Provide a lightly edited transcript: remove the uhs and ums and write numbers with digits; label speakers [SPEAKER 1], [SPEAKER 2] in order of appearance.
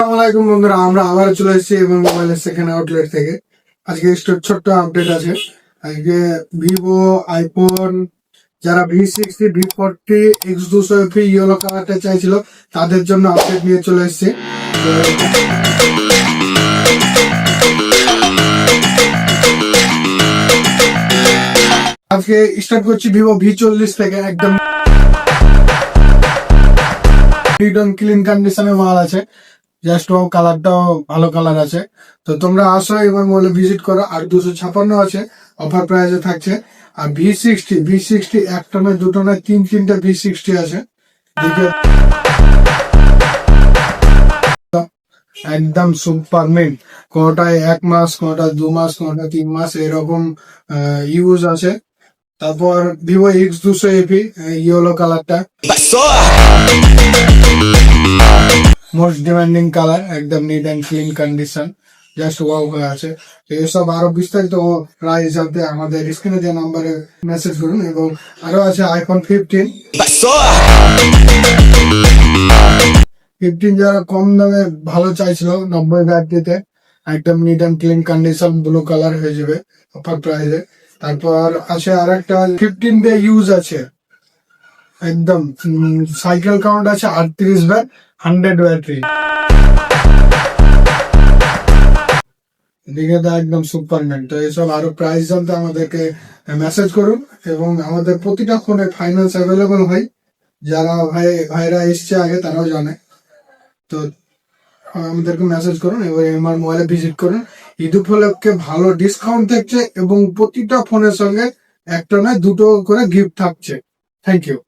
[SPEAKER 1] আসসালামাইকুম বন্ধুরা, আমরা আবার চলে এসেছি এবং মোবাইলের সেকেন্ড আউটলেট থেকে। আজকে ছোট্ট আপডেট আছে। আজকে ভিভো, আইফোন, যারা V60, V40, X200 ইয়েলো কালারটা চাইছিল তাদের জন্য আপডেট নিয়ে চলে এসেছি। আজকে স্টার্ট করছি ভিভো V40 থেকে। একদম ক্লিন কন্ডিশনে মাল আছে, জাস্ট ও কালারটাও ভালো কালার আছে। তো তোমরা আসো এবার মলে ভিজিট করো। আর 256 আছে, অফার প্রাইসে থাকছে। আর V60 একটা নয়, দুটো নয়, তিনটা V60 আছে। দেখে একদম সুপার মিন্ট। কোনটায় 1 মাস, কোনটা 2 মাস, কোনটা 3 মাস এরকম ইউজ আছে। তারপর ভিভো X200 ইয়েলো কালারটা মোস্ট ডিমান্ডিং কালার, একদম neat and clean condition, just wow হয়ে আছে। তো এসব আরো বিস্তারিত প্রাইস জানতে আমাদের স্ক্রিনে যে নাম্বারে মেসেজ করুন। এবং আরো আছে আইফোন 15 যারা কম দামে ভালো চাইছিল 90,000 দিতে, একদম neat and clean condition, blue colour হয়ে যাবে অফার প্রাইসে। তারপর আছে আর একটা 15 ডে ইউজ আছে, একদম সাইকেল কাউন্ট আছে 38 বার, 100 ব্যাটারি। দিকে তো একদম সুপারম্যান। তো এইসব আরো প্রাইস জানতে আমাদেরকে মেসেজ করুন। এবং আমাদের প্রতিটা ফোনে ফাইন্যান্স অ্যাভেলেবল হয়, যারা ভাইরা এসছে আগে তারাও জানে। তো আমাদেরকে মেসেজ করুন এবং আমার মোবাইলে ভিজিট করুন। ঈদ উপলক্ষে ভালো ডিসকাউন্ট থাকছে এবং প্রতিটা ফোনের সঙ্গে একটা নয় দুটো করে গিফট থাকছে। Thank you.